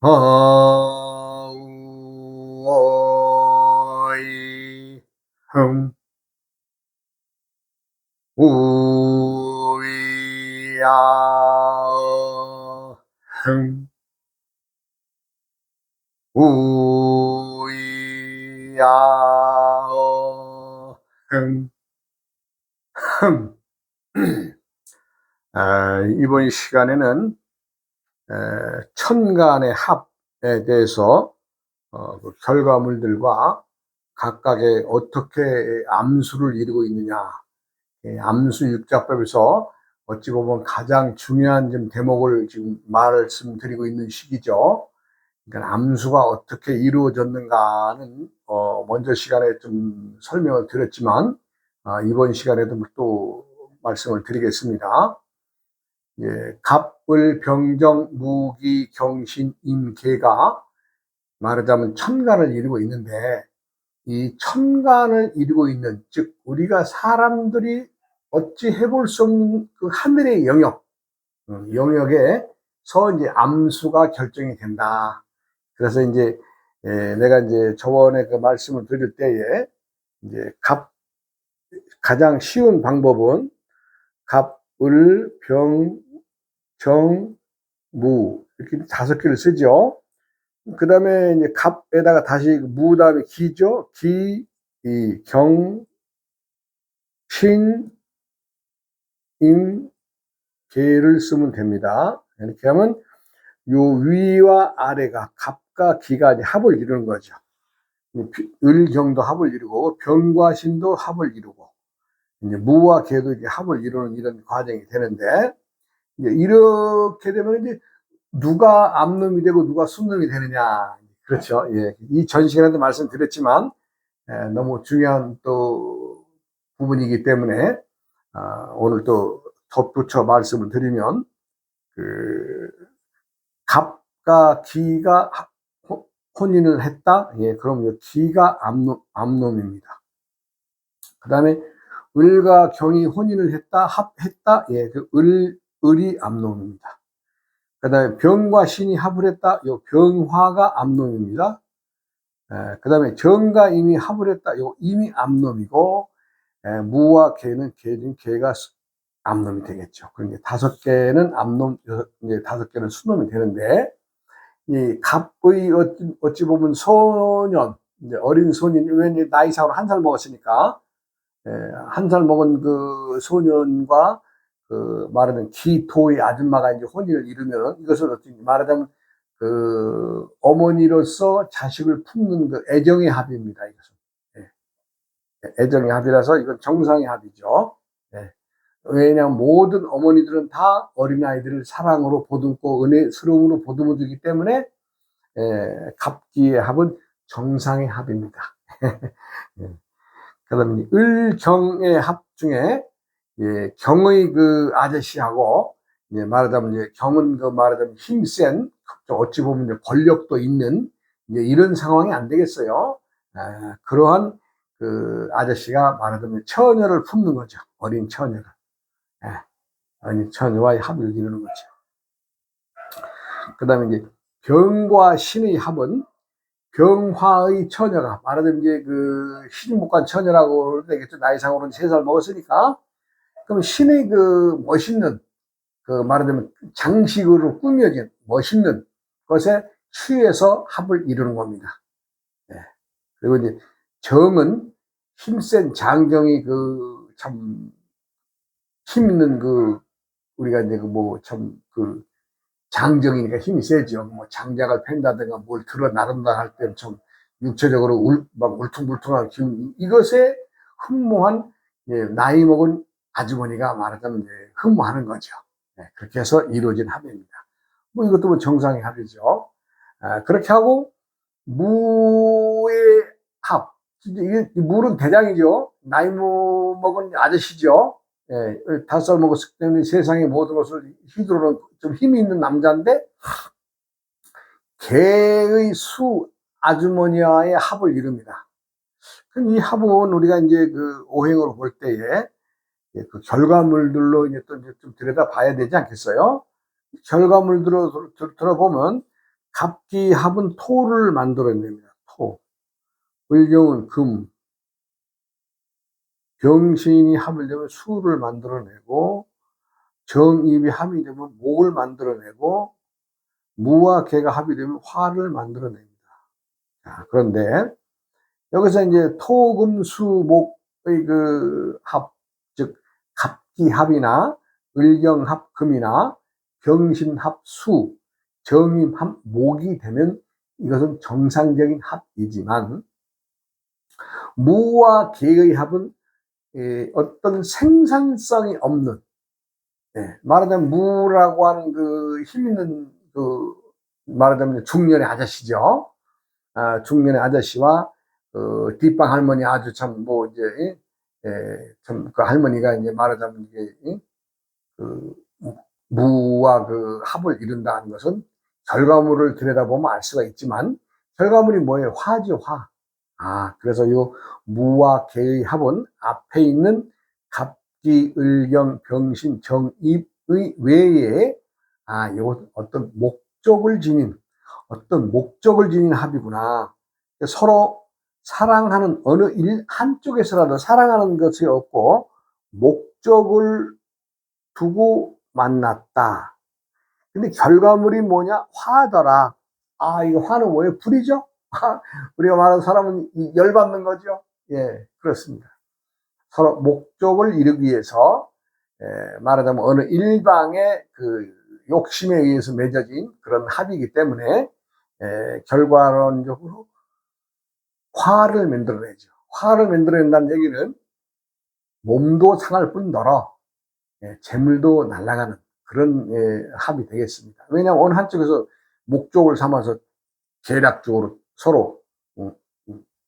어이 흠 우야 흠 우야 흠 흠. 이번 시간에는 천간의 합에 대해서 그 결과물들과 각각의 어떻게 암수를 이루고 있느냐, 암수 육자법에서 어찌 보면 가장 중요한 좀 대목을 지금 말씀드리고 있는 시기죠. 그러니까 암수가 어떻게 이루어졌는가는 먼저 시간에 좀 설명을 드렸지만, 이번 시간에도 또 말씀을 드리겠습니다. 예, 갑을 병정 무기 경신 임계가 말하자면 천간을 이루고 있는데, 이 천간을 이루고 있는, 즉 우리가 사람들이 어찌 해볼 수 없는 그 하늘의 영역, 영역에서 이제 암수가 결정이 된다. 그래서 이제 내가 이제 저번에 그 말씀을 드릴 때에 이제 가장 쉬운 방법은 갑, 을, 병, 정, 무 이렇게 5개를 쓰죠. 그 다음에 이제 갑에다가 다시 무 다음에 기죠. 기, 경, 신, 임, 계를 쓰면 됩니다. 이렇게 하면 요 위와 아래가 갑과 기가 이제 합을 이루는 거죠. 을경도 합을 이루고 병과 신도 합을 이루고 이제 무와 계도 이제 합을 이루는 이런 과정이 되는데, 이제 이렇게 되면 이제 누가 암놈이 되고 누가 순놈이 되느냐. 그렇죠. 예. 이 전 시간에도 말씀드렸지만, 너무 중요한 또 부분이기 때문에, 오늘 또 덧붙여 말씀을 드리면, 그, 갑과 기가 혼인을 했다? 예, 그럼 기가 암놈입니다. 그 다음에 을과 경이 혼인을 했다, 합했다? 예, 을이 암놈입니다. 그 다음에 병과 신이 합을 했다, 요 병화가 암놈입니다. 그 다음에 정과 임이 합을 했다, 요 임이 암놈이고, 무와 개는 개가 암놈이 되겠죠. 그러니까 5개는 암놈, 이제 5개는 수놈이 되는데, 이 갑의 어찌 보면 소년, 이제 어린 소년이, 왜 나이상으로 1살 먹었으니까, 1살 먹은 그 소년과 그 말하는 기토의 아줌마가 이제 혼인을 이루면, 이것은 어떻게 말하자면 그 어머니로서 자식을 품는 그 애정의 합입니다. 이것은. 애정의 합이라서 이건 정상의 합이죠. 예. 왜냐하면 모든 어머니들은 다 어린아이들을 사랑으로 보듬고 은혜스러움으로 보듬어 주기 때문에, 갑기의 합은 정상의 합입니다. 예. 그 다음에 을경의 합 중에, 예, 경의 그 아저씨하고, 예, 말하자면 이제 경은 그 말하자면 힘센, 어찌 보면 이제 권력도 있는, 이제 이런 상황이 안 되겠어요. 그러한 그 아저씨가 말하자면 처녀를 품는 거죠. 어린 처녀를. 어린 처녀와의 합을 이루는 거죠. 그 다음에 이제 병과 신의 합은 병화의 처녀가, 말하자면 이제 그 시집 못 간 처녀라고 되겠죠. 나이상으로는 3살 먹었으니까. 그럼 신의 그 멋있는, 그 말하자면 장식으로 꾸며진 멋있는 것에 취해서 합을 이루는 겁니다. 예. 그리고 이제 정은 힘센 장정이 그 참 힘있는 그, 우리가 이제 그 뭐 참 그 장정이니까 힘이 세죠. 뭐 장작을 팬다든가 뭘 들어 나른다 할 때는 좀 육체적으로 막 울퉁불퉁한 기운, 이것에 흠모한, 예, 나이 먹은 아주머니가 말하자면 이제 흠모하는 거죠. 예, 그렇게 해서 이루어진 합입니다. 뭐 이것도 뭐 정상의 합이죠. 그렇게 하고 무의 합. 이게 무는 대장이죠. 나이 먹은 아저씨죠. 예, 5살 먹었기 때문에 세상의 모든 것을 휘두르는 좀 힘이 있는 남자인데, 개의 수 아주머니와의 합을 이룹니다. 그럼 이 합은 우리가 이제 그 오행으로 볼 때에, 그 결과물들로 이제 또 이제 좀 들여다 봐야 되지 않겠어요? 결과물들로 들어보면 갑기합은 토를 만들어냅니다. 토. 을경은 금. 병신이 합을 되면 수를 만들어내고, 정입이 합이 되면 목을 만들어내고, 무와 개가 합이 되면 화를 만들어냅니다. 자, 그런데 여기서 이제 토금수목의 그 합, 즉 갑기합이나 을경합 금이나 병신합 수, 정임합 목이 되면 이것은 정상적인 합이지만, 무와 개의 합은 어떤 생산성이 없는, 말하자면 무라고 하는 그 힘 있는 그 말하자면 중년의 아저씨죠. 중년의 아저씨와 뒷방 할머니 아주 참 뭐 이제 참 그 할머니가 이제 말하자면 이게 그 무와 그 합을 이룬다는 것은 결과물을 들여다보면 알 수가 있지만, 결과물이 뭐예요? 화죠, 화. 그래서 요 무와 개의 합은 앞에 있는 갑기, 을경, 병신, 정입의 외에 요 어떤 목적을 지닌 합이구나. 서로 사랑하는 어느 한쪽에서라도 사랑하는 것이 없고 목적을 두고 만났다. 근데 결과물이 뭐냐? 화더라. 이거 화는 뭐예요? 불이죠? 우리가 말하는 사람은 열받는 거죠? 예, 그렇습니다. 서로 목적을 이루기 위해서, 말하자면 어느 일방의 그 욕심에 의해서 맺어진 그런 합이기 때문에, 결과론적으로 화를 만들어내죠. 화를 만들어낸다는 얘기는 몸도 상할 뿐더러 재물도 날아가는 그런 합이 되겠습니다. 왜냐하면 어느 한쪽에서 목적을 삼아서 계략적으로 서로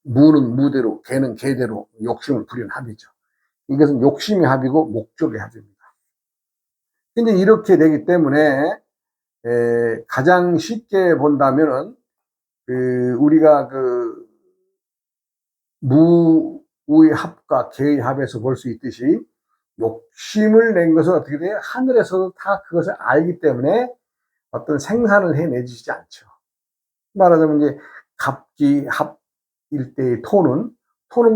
무는 무대로 개는 개대로 욕심을 부리는 합이죠. 이것은 욕심의 합이고 목적의 합입니다. 근데 이렇게 되기 때문에 가장 쉽게 본다면은 우리가 그 무의 합과 개의 합에서 볼 수 있듯이, 욕심을 낸 것은 어떻게 돼요? 하늘에서도 다 그것을 알기 때문에 어떤 생산을 해내주지 않죠. 말하자면 이제 갑기합일 때의 토는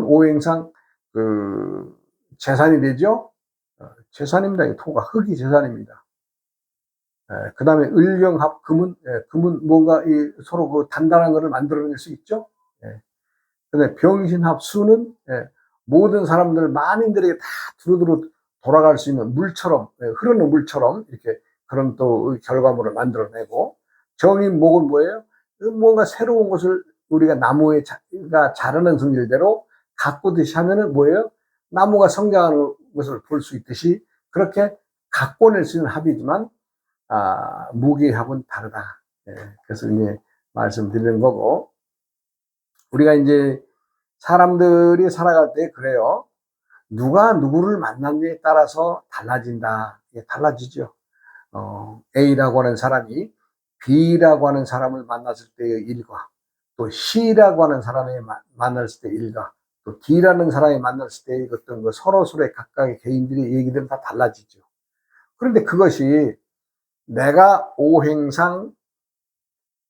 오행상 그 재산이 되죠. 재산입니다. 이 토가 흙이 재산입니다. 그 다음에 을경합 금은 금은 뭔가 서로 그 단단한 것을 만들어낼 수 있죠. 근데 병신합 수는 모든 사람들 만인들에게 다 두루두루 돌아갈 수 있는 물처럼, 흐르는 물처럼 이렇게 그런 또 결과물을 만들어내고, 정인목은 뭐예요? 뭔가 새로운 것을 우리가 나무에 자라는 성질대로 가꾸듯이 하면은 뭐예요? 나무가 성장하는 것을 볼 수 있듯이 그렇게 가꿔낼 수 있는 합이지만, 무기의 합은 다르다. 그래서 이제 말씀드리는 거고, 우리가 이제 사람들이 살아갈 때 그래요. 누가 누구를 만났느냐에 따라서 달라진다. 달라지죠. A라고 하는 사람이 B라고 하는 사람을 만났을 때의 일과, 또 C라고 하는 사람이 만났을 때의 일과, 또 D라는 사람이 만났을 때의 어떤 그 서로서로의 각각의 개인들의 얘기들은 다 달라지죠. 그런데 그것이 내가 오행상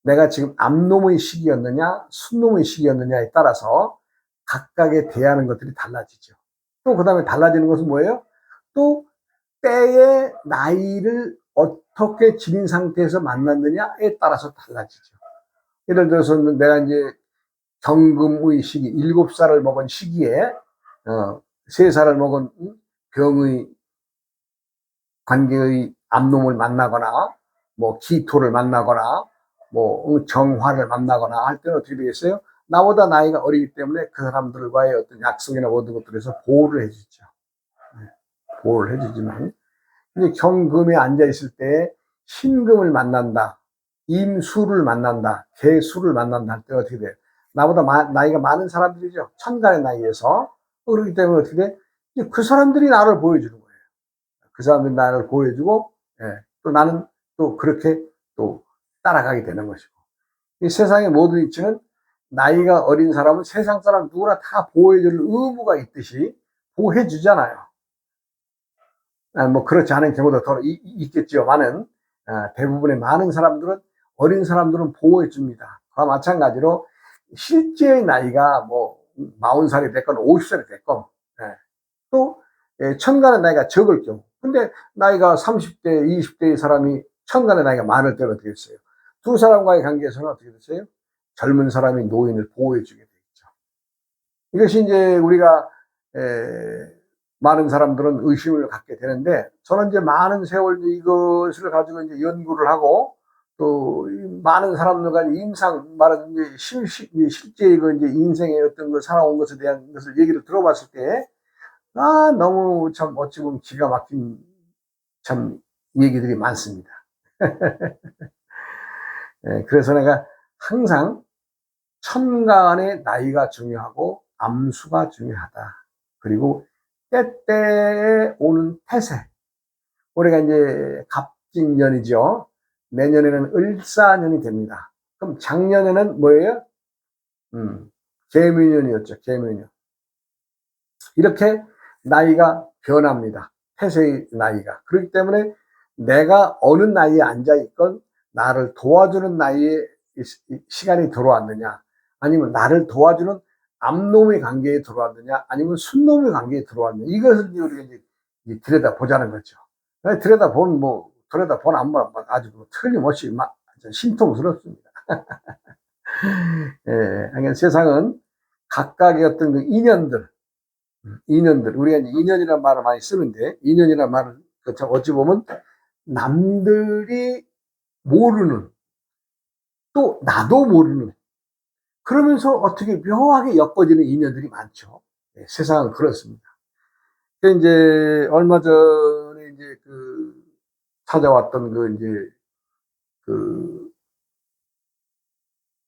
내가 지금 암놈의 시기였느냐 순놈의 시기였느냐에 따라서 각각의 대하는 것들이 달라지죠. 또 그 다음에 달라지는 것은 뭐예요? 또 때의 나이를 어떻게 지닌 상태에서 만났느냐에 따라서 달라지죠. 예를 들어서 내가 이제 경금의 시기, 7살을 먹은 시기에 3살을 먹은 병의 관계의 암놈을 만나거나, 뭐 기토를 만나거나, 뭐 정화를 만나거나 할 때는 어떻게 되겠어요? 나보다 나이가 어리기 때문에 그 사람들과의 어떤 약속이나 모든 것들에서 보호를 해주죠. 보호를 해주지만, 이제 경금에 앉아 있을 때 신금을 만난다, 임수를 만난다, 개수를 만난다 할 때 어떻게 돼요? 나보다 나이가 많은 사람들이죠. 천간의 나이에서. 그렇기 때문에 어떻게 돼? 그 사람들이 나를 보여주는 거예요. 그 사람들이 나를 보여주고, 또 나는 또 그렇게 또 따라가게 되는 것이고. 이 세상의 모든 이치는 나이가 어린 사람은 세상 사람 누구나 다 보호해줄 의무가 있듯이 보호해주잖아요. 뭐 그렇지 않은 경우도 더 있겠지만은, 대부분의 많은 사람들은 어린 사람들은 보호해 줍니다. 그와 마찬가지로 실제 나이가 뭐 40살이 됐건 50살이 됐건, 예. 또 천간의 나이가 적을 경우, 근데 나이가 30대, 20대의 사람이 천간의 나이가 많을 때는 어떻게 됐어요? 두 사람과의 관계에서는 어떻게 됐어요? 젊은 사람이 노인을 보호해 주게 되겠죠. 이것이 이제 우리가 많은 사람들은 의심을 갖게 되는데, 저는 이제 많은 세월 이것을 가지고 이제 연구를 하고, 또 많은 사람들과 말하는 이제 실제 이거 이제 인생의 어떤 그 살아온 것에 대한 것을 얘기를 들어봤을 때, 너무 참 어찌 보면 기가 막힌 참 얘기들이 많습니다. 그래서 내가 항상 천간의 나이가 중요하고 암수가 중요하다. 그리고 때때에 오는 태세. 올해가 이제 갑진년이죠. 내년에는 을사년이 됩니다. 그럼 작년에는 뭐예요? 개묘년이었죠. 개묘년. 이렇게 나이가 변합니다. 태세의 나이가. 그렇기 때문에 내가 어느 나이에 앉아있건 나를 도와주는 나이에 시간이 들어왔느냐, 아니면 나를 도와주는 암놈의 관계에 들어왔느냐, 아니면 순놈의 관계에 들어왔느냐, 이것을 우리가 이제 들여다보자는 거죠. 들여다본 안만 아주 틀림없이 막 신통스럽습니다. 예, 세상은 각각의 어떤 그 인연들, 우리가 이제 인연이라는 말을 많이 쓰는데, 인연이라는 말은 어찌 보면 남들이 모르는, 또 나도 모르는, 그러면서 어떻게 묘하게 엮어지는 인연들이 많죠. 네, 세상은 그렇습니다. 이제 얼마 전에 이제 찾아왔던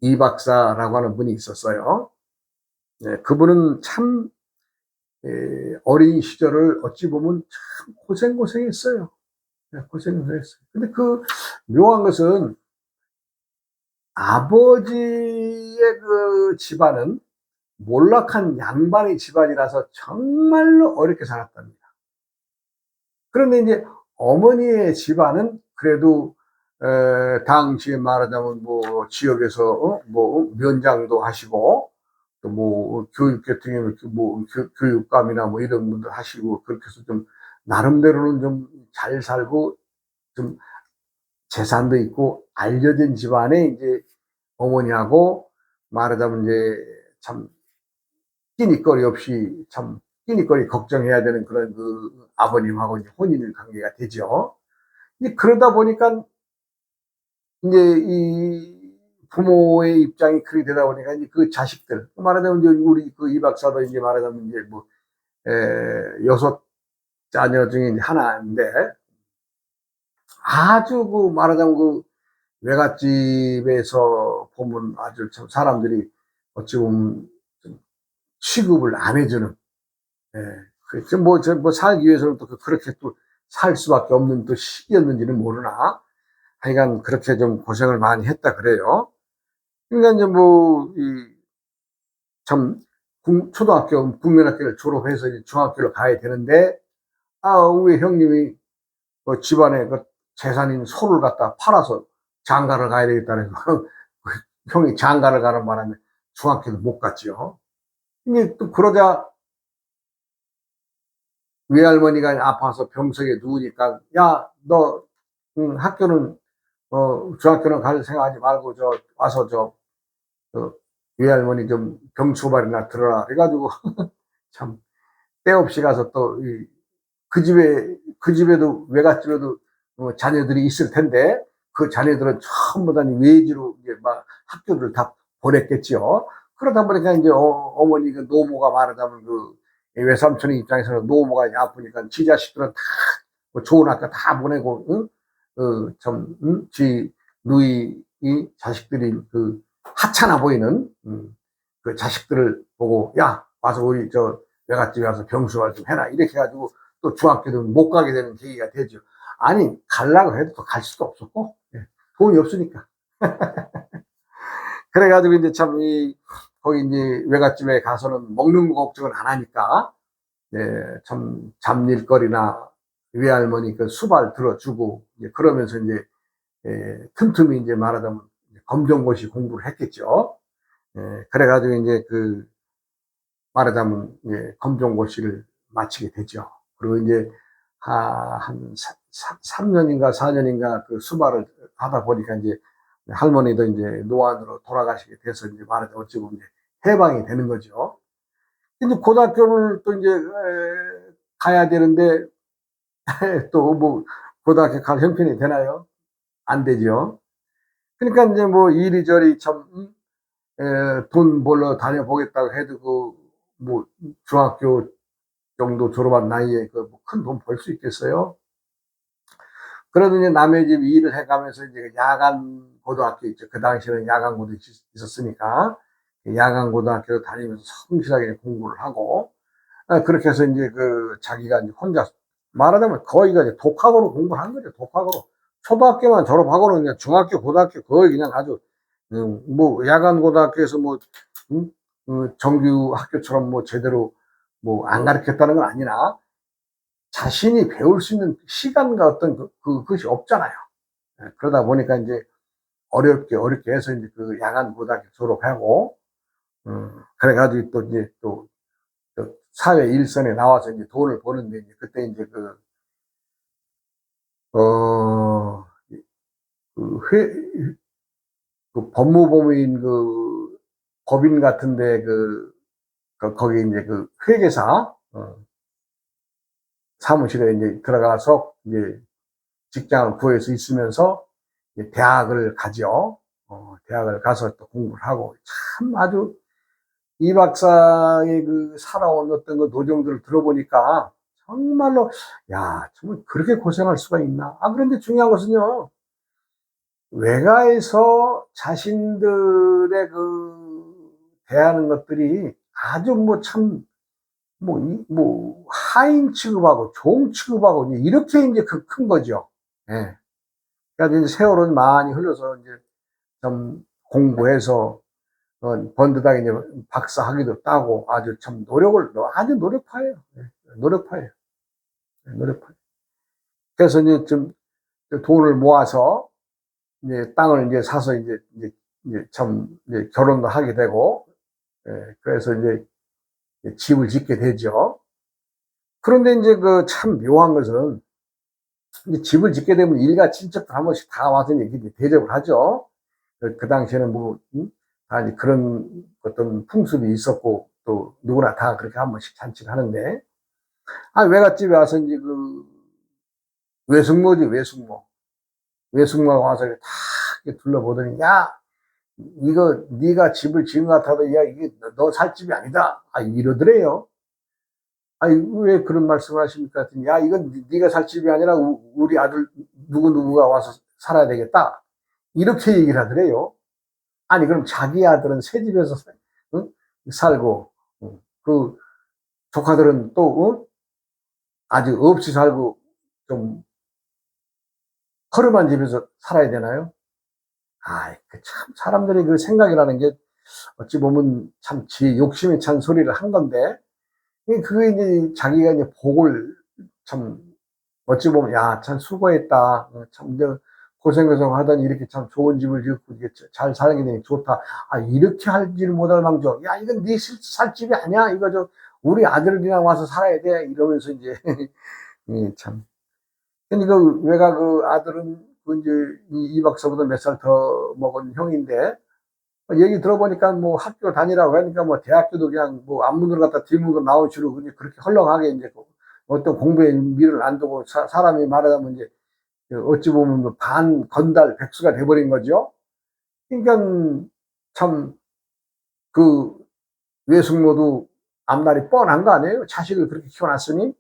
이 박사라고 하는 분이 있었어요. 네, 그분은 참 어린 시절을 어찌 보면 참 고생했어요. 네, 고생했어요. 근데 묘한 것은 아버지의 집안은 몰락한 양반의 집안이라서 정말로 어렵게 살았답니다. 그런데 이제 어머니의 집안은 그래도 당시에 말하자면 뭐 지역에서 뭐 면장도 하시고, 또 뭐 교육 같은 경우는 뭐 교육감이나 뭐 이런 분들 하시고, 그렇게 해서 좀 나름대로는 좀 잘 살고 좀 재산도 있고 알려진 집안에 이제 어머니하고 말하자면 이제 참 끼니거리 없이 참 끼니거리 걱정해야 되는 그런 아버님하고 이제 혼인 관계가 되죠. 이제 그러다 보니까 이제 이 부모의 입장이 그렇게 되다 보니까 이제 자식들, 말하자면 이제 우리 이 박사도 이제 말하자면 이제 뭐 6자녀 중에 하나인데, 아주 말하자면 외갓집에서 보면 아주 참 사람들이 어찌 보면 취급을 안 해주는, 살기 위해서는 또 그렇게 또 살 수밖에 없는 또 시기였는지는 모르나, 하여간 그렇게 좀 고생을 많이 했다 그래요. 그러니까 이제 참 초등학교, 국민학교를 졸업해서 이제 중학교를 가야 되는데, 우리 형님이 집안에 재산인 소를 갖다 팔아서 장가를 가야 되겠다는 형이 장가를 가는 바람에 중학교도 못 갔지요. 이게 또 그러자 외할머니가 아파서 병석에 누우니까, 야, 너 학교는 중학교는 갈 생각하지 말고 와서 외할머니 좀 병초발이나 들어라 해가지고 참 때없이 가서 또 그 집에도 외갓집에도 자녀들이 있을 텐데, 그 자녀들은 전부 다 외지로 이제 막 학교를 다 보냈겠지요. 그러다 보니까 이제 어머니 노모가 말하자면 외삼촌의 입장에서는 노모가 아프니까 지 자식들은 다 좋은 학교 다 보내고, 지 누이 자식들이 하찮아 보이는 그 자식들을 보고, 야, 와서 우리 외갓집에 와서 병수발 좀 해라, 이렇게 해가지고 또 중학교도 못 가게 되는 계기가 되죠. 아니, 가려고 해도 또 갈 수도 없었고, 돈이 없으니까. 그래가지고 이제 참 거기 이제 외갓집에 가서는 먹는 거 걱정은 안 하니까, 참 잡일거리나 외할머니 수발 들어주고, 그러면서 이제 틈틈이 이제 말하자면 검정고시 공부를 했겠죠. 그래가지고 이제 말하자면 검정고시를 마치게 되죠. 그리고 이제 한 3년인가 4년인가 그 수발을 하다 보니까 이제 할머니도 이제 노안으로 돌아가시게 돼서 이제 말하자면 어찌 보면 이제 해방이 되는 거죠. 이제 고등학교를 또 이제 가야 되는데 또 뭐 고등학교 갈 형편이 되나요? 안 되죠. 그러니까 이제 뭐 이리저리 참 돈 벌러 다녀보겠다고 해도 뭐 중학교 정도 졸업한 나이에 큰 돈 벌 수 있겠어요? 그래도 이제 남의 집 일을 해가면서 이제 야간 고등학교 있죠. 그 당시에는 야간 고등학교 있었으니까 야간 고등학교 다니면서 성실하게 공부를 하고 그렇게 해서 이제 자기가 이제 혼자 말하자면 거의가 이제 독학으로 공부를 한 거죠. 독학으로. 초등학교만 졸업하고는 그냥 중학교, 고등학교 거의 그냥 아주, 뭐, 야간 고등학교에서 뭐, 정규 학교처럼 뭐 제대로 뭐 안 가르쳤다는 건 아니나 자신이 배울 수 있는 시간과 어떤 그것이 없잖아요. 그러다 보니까 이제 어렵게 해서 이제 야간 고등학교 졸업하고, 그래가지고 또 이제 또 사회 일선에 나와서 이제 돈을 버는데 이제 그때 이제 어, 그 법무법인 법인 같은데 거기 이제 회계사, 사무실에 이제 들어가서 이제 직장을 구해서 있으면서 이제 대학을 가죠. 대학을 가서 또 공부를 하고 참 아주 이 박사의 살아온 어떤 노정들을 들어보니까 정말로, 야, 정말 그렇게 고생할 수가 있나. 그런데 중요한 것은요, 외가에서 자신들의 대하는 것들이 아주 뭐 참, 하인 취급하고 종 취급하고 이렇게 이제 큰 거죠. 예. 그러니까 이제 세월은 많이 흘러서 이제 좀 공부해서 번듯하게 이제 박사 학위도 따고 아주 참 아주 노력파예요. 노력파예요. 노력파. 그래서 이제 좀 돈을 모아서 이제 땅을 이제 사서 이제 참 이제 결혼도 하게 되고, 그래서 이제 집을 짓게 되죠. 그런데 이제 참 묘한 것은 이제 집을 짓게 되면 일가 친척들 한 번씩 다 와서 이제 대접을 하죠. 그 당시에는 뭐, 다 이제 그런 어떤 풍습이 있었고, 또 누구나 다 그렇게 한 번씩 잔치를 하는데, 외갓집에 와서 이제 외숙모지, 외숙모. 외숙모가 와서 다 둘러보더니, 야, 이거 네가 집을 지은 것 같아도, 야, 이게 너 살 집이 아니다. 이러더래요. 왜 그런 말씀을 하십니까? 야, 이건 네가 살 집이 아니라 우리 아들 누구누구가 와서 살아야 되겠다. 이렇게 얘기를 하더래요. 그럼 자기 아들은 새 집에서 응? 살고, 그 조카들은 또, 아직 없이 살고, 좀, 허름한 집에서 살아야 되나요? 참, 사람들이 생각이라는 게, 어찌 보면 참 욕심에 찬 소리를 한 건데, 그게 이제 자기가 이제 복을 참, 어찌 보면, 야, 참 수고했다. 참, 고생고생 하더니 이렇게 참 좋은 집을 짓고 잘 살게 되니 좋다. 이렇게 할지를 못할 망정. 야, 이건 네 살 집이 아니야. 이거 우리 아들이랑 와서 살아야 돼. 이러면서 이제, 참. 그러니까 외가 아들은 이제 이 박사보다 몇 살 더 먹은 형인데, 얘기 들어보니까 뭐 학교 다니라고 하니까 뭐 대학교도 그냥 뭐 앞문으로 갔다 뒷문으로 나온 식으로 그렇게 헐렁하게 이제 어떤 공부에 미를 안 두고 사람이 말하자면 이제 어찌 보면 반 건달 백수가 돼버린 거죠. 그러니까 참 외숙모도 앞날이 뻔한 거 아니에요? 자식을 그렇게 키워놨으니.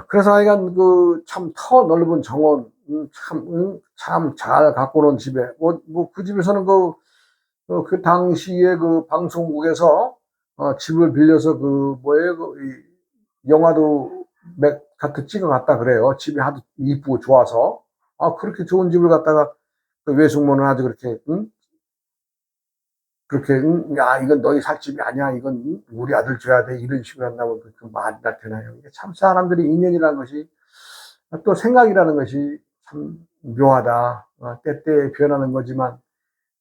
그래서 하여간 참 터 넓은 정원, 참 잘 갖고 논 집에, 그 집에서는 그 당시에 방송국에서, 집을 빌려서 뭐예요, 영화도 같이 찍어 갔다 그래요. 집이 하도 이쁘고 좋아서. 그렇게 좋은 집을 갖다가 외숙모는 아주 그렇게, 그렇게, 야, 이건 너희 살 집이 아니야. 이건 우리 아들 줘야 돼. 이런 식으로 한다고 말이 다 되나요? 이게 참 사람들이 인연이라는 것이, 또 생각이라는 것이 참 묘하다. 때때에 변하는 거지만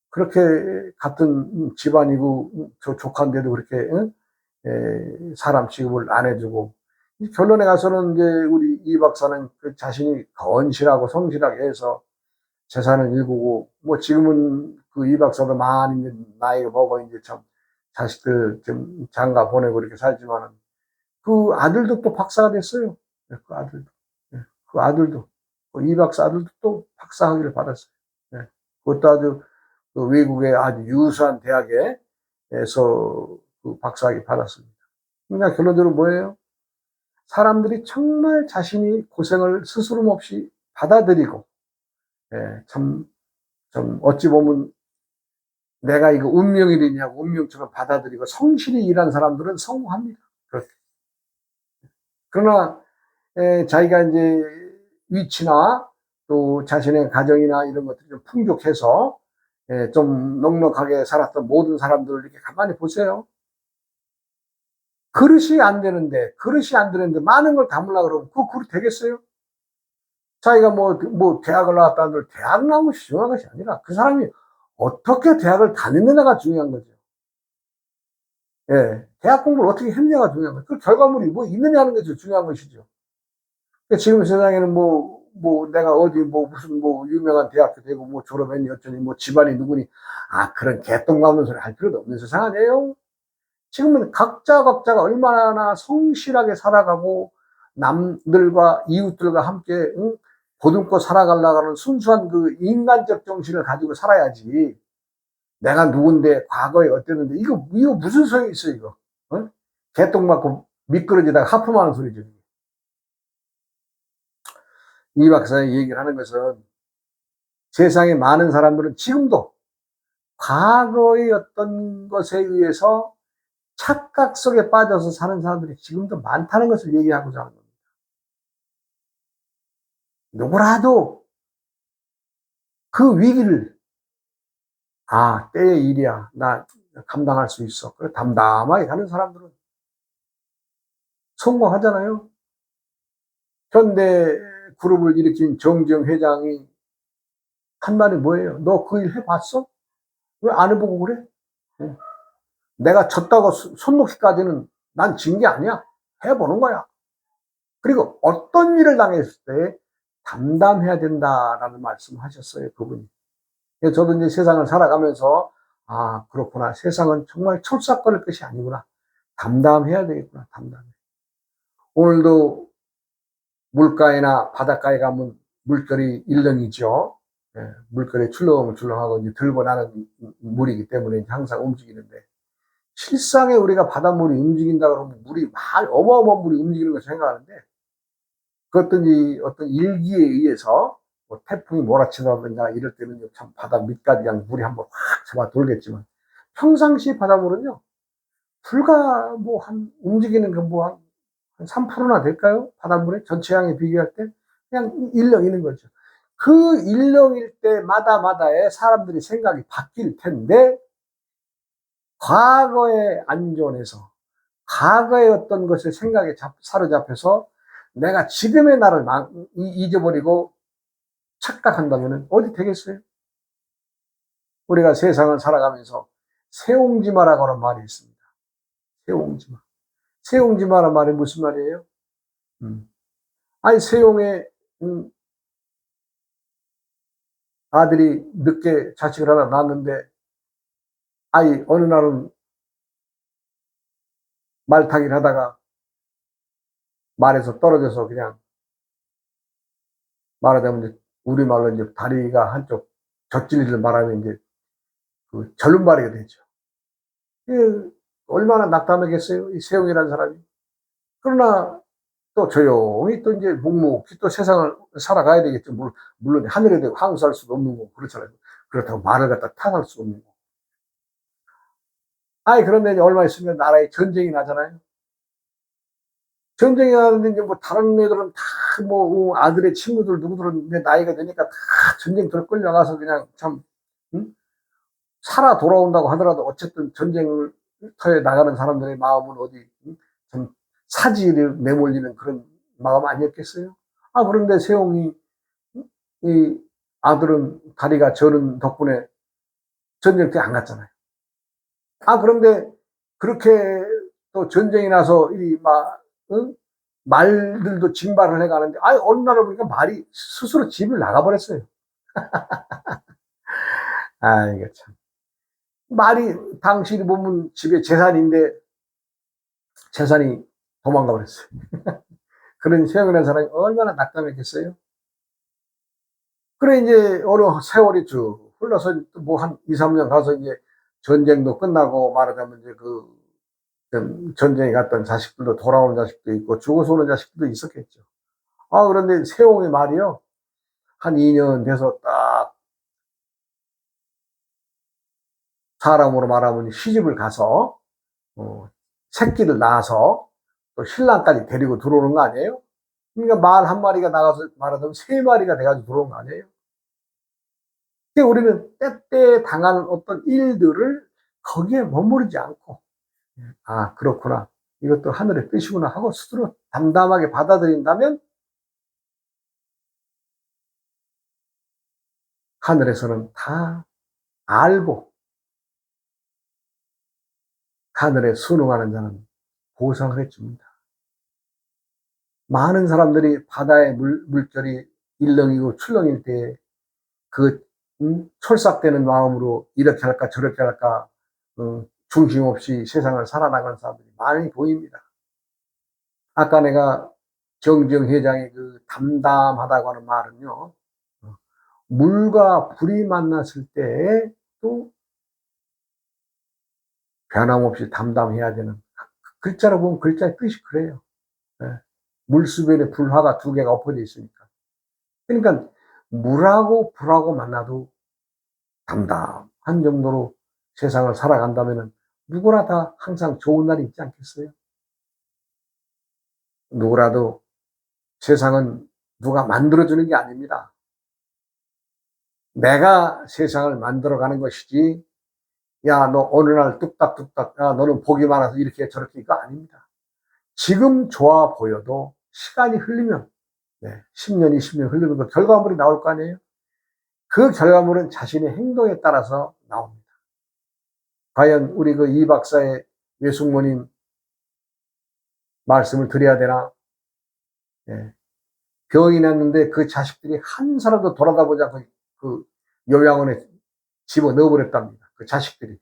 그렇게 같은 집안이고 조카인데도 그렇게 응? 사람 취급을 안 해주고 결론에 가서는 이제 우리 이 박사는 그 자신이 건실하고 성실하게 해서 재산을 일구고 뭐 지금은 그 이 박사도 많이 이제 나이가 먹어 이제 참 자식들 좀 장가 보내고 이렇게 살지만은 그 아들도 또 박사가 됐어요. 그 아들도. 그 아들도. 이 박사 아들도 또 박사 학위를 받았어요. 그것도 아주 그 외국의 아주 유수한 대학에서 그 박사 학위 받았습니다. 그러니까 결론적으로 뭐예요? 사람들이 정말 자신이 고생을 스스럼 없이 받아들이고, 참 어찌 보면 내가 이거 운명이냐고 운명처럼 받아들이고 성실히 일한 사람들은 성공합니다. 그렇게. 그러나 자기가 이제 위치나 또 자신의 가정이나 이런 것들이 좀 풍족해서 좀 넉넉하게 살았던 모든 사람들을 이렇게 가만히 보세요. 그릇이 안 되는데 많은 걸 담으려고 그러면 그 그릇 되겠어요? 자기가 뭐 대학을 나왔다는 대학 나온 것이 중요한 것이 아니라 그 사람이 어떻게 대학을 다녔느냐가 중요한 거죠. 대학 공부를 어떻게 했느냐가 중요한 거죠. 그 결과물이 뭐 있느냐 하는 것이 중요한 것이죠. 그러니까 지금 세상에는 내가 어디 무슨 유명한 대학교 되고 졸업했니 어쩌니 집안이 누구니 그런 개똥 없는 소리 할 필요도 없는 세상 아니에요. 지금은 각자가 얼마나 성실하게 살아가고 남들과 이웃들과 함께 보듬고 살아가려고 하는 순수한 그 인간적 정신을 가지고 살아야지. 내가 누군데 과거에 어땠는데 이거 무슨 소용이 있어 이거. 개똥 맞고 미끄러지다가 하품하는 소리죠. 이 박사의 얘기를 하는 것은 세상에 많은 사람들은 지금도 과거의 어떤 것에 의해서 착각 속에 빠져서 사는 사람들이 지금도 많다는 것을 얘기하고자 하는 겁니다. 누구라도 그 위기를 때의 일이야. 나 감당할 수 있어. 그래 담담하게 가는 사람들은 성공하잖아요. 현대 그룹을 일으킨 정지영 회장이 한 말이 뭐예요? 너 그 일 해봤어? 왜 안 해보고 그래? 내가 졌다고 손 놓기까지는 난 진 게 아니야. 해보는 거야. 그리고 어떤 일을 당했을 때 담담해야 된다라는 말씀을 하셨어요, 그분이. 저도 이제 세상을 살아가면서 그렇구나. 세상은 정말 철삭거릴 것이 아니구나. 담담해야 되겠구나. 담담해. 오늘도 물가에나 바닷가에 가면 물결이 일렁이죠. 물결이 출렁출렁하고 이제 들고 나는 물이기 때문에 항상 움직이는데 실상에 우리가 바닷물이 움직인다 그러면 물이 어마어마한 물이 움직이는 것을 생각하는데 어떤 일기에 의해서 태풍이 몰아치다든가 이럴 때는 참 바다 밑까지 그냥 물이 한번 확 잡아 돌겠지만 평상시 바닷물은요 불과 움직이는 한 3%나 될까요? 바닷물의 전체량에 비교할 때 그냥 일렁이는 거죠. 그 일렁일 때마다에 사람들이 생각이 바뀔 텐데 과거의 안전에서 과거의 어떤 것에 생각에 사로잡혀서 내가 지금의 나를 잊어버리고 착각한다면 어디 되겠어요? 우리가 세상을 살아가면서 세옹지마라고 하는 말이 있습니다. 세옹지마. 세옹지마란 말이 무슨 말이에요? 세옹의 아들이 늦게 자식을 하나 낳았는데 어느 날은 말타기를 하다가 말에서 떨어져서 그냥 말하자면 우리말로 이제 다리가 한쪽 젖질리를 말하면 이제 그 절름발이가 되죠. 얼마나 낙담하겠어요, 이 세용이라는 사람이. 그러나 또 조용히 또 이제 묵묵히 또 세상을 살아가야 되겠죠. 물론 하늘에 대고 항수할 수도 없는 거고 그렇잖아요. 그렇다고 말을 갖다 타갈 수 없는 거고. 그런데 이제 얼마 있으면 나라에 전쟁이 나잖아요. 전쟁이 나는데 이제 다른 애들은 다 아들의 친구들 누구들은 이제 나이가 되니까 다 전쟁터로 끌려가서 그냥 참 살아 돌아온다고 하더라도 어쨌든 전쟁터에 나가는 사람들의 마음은 어디 좀 사지를 내몰리는 그런 마음 아니었겠어요? 그런데 세용이, 이 아들은 다리가 저는 덕분에 전쟁터에 안 갔잖아요. 그런데 그렇게 또 전쟁이 나서 응? 말들도 징발을 해가는데, 어느 날을 보니까 말이 스스로 집을 나가버렸어요. 이거 참. 말이 당신이 보면 집에 재산인데 재산이 도망가 버렸어요. 그런 세상을 한 사람이 얼마나 낙담했겠어요? 그래, 이제 어느 세월이 쭉 흘러서 뭐 한 2, 3년 가서 이제 전쟁도 끝나고 말하자면 이제 전쟁에 갔던 자식들도 돌아온 자식도 있고 죽어서 오는 자식들도 있었겠죠. 그런데 세옹의 말이요. 한 2년 돼서 딱 사람으로 말하면 시집을 가서, 새끼를 낳아서 또 신랑까지 데리고 들어오는 거 아니에요? 그러니까 말 한 마리가 나가서 말하자면 3마리가 돼가지고 들어온 거 아니에요? 그러니까 우리는 때때에 당하는 어떤 일들을 거기에 머무르지 않고, 그렇구나. 이것도 하늘의 뜻이구나 하고 스스로 담담하게 받아들인다면 하늘에서는 다 알고 하늘에 순응하는 자는 보상을 해줍니다. 많은 사람들이 바다의 물결이 일렁이고 출렁일 때 그 촐싹대는 마음으로 이렇게 할까 저렇게 할까 중심 없이 세상을 살아나가는 사람들이 많이 보입니다. 아까 내가 정정 회장의 그 담담하다고 하는 말은요, 물과 불이 만났을 때 또 변함없이 담담해야 되는, 글자로 보면 글자의 뜻이 그래요. 물수변에 불화가 2개가 엎어져 있으니까. 그러니까 물하고 불하고 만나도 담담한 정도로 세상을 살아간다면 누구나 다 항상 좋은 날이 있지 않겠어요? 누구라도 세상은 누가 만들어주는 게 아닙니다. 내가 세상을 만들어가는 것이지, 야, 너 어느 날 뚝딱뚝딱, 야, 너는 복이 많아서 이렇게 저렇게, 이거 아닙니다. 지금 좋아 보여도 시간이 흘리면, 10년, 20년 흘리면 그 결과물이 나올 거 아니에요? 그 결과물은 자신의 행동에 따라서 나옵니다. 과연 우리 그 이 박사의 외숙모님 말씀을 드려야 되나? 병이 났는데 그 자식들이 한 사람도 돌아다보지 않고 그 요양원에 집어 넣어버렸답니다. 그 자식들이.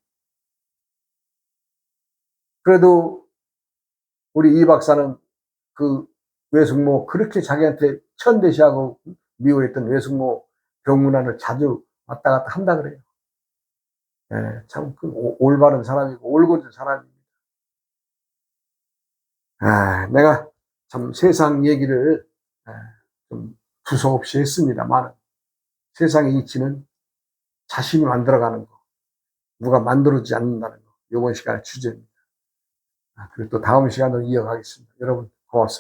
그래도 우리 이 박사는 그 외숙모, 그렇게 자기한테 천대시하고 미워했던 외숙모 병문안을 자주 왔다 갔다 한다 그래요. 참 올바른 사람이고 올곧은 사람입니다. 내가 참 세상 얘기를 좀 두서없이 했습니다만, 세상의 이치는 자신이 만들어가는 거, 누가 만들어주지 않는다는 거, 이번 시간의 주제입니다. 그리고 또 다음 시간으로 이어가겠습니다. 여러분 고맙습니다.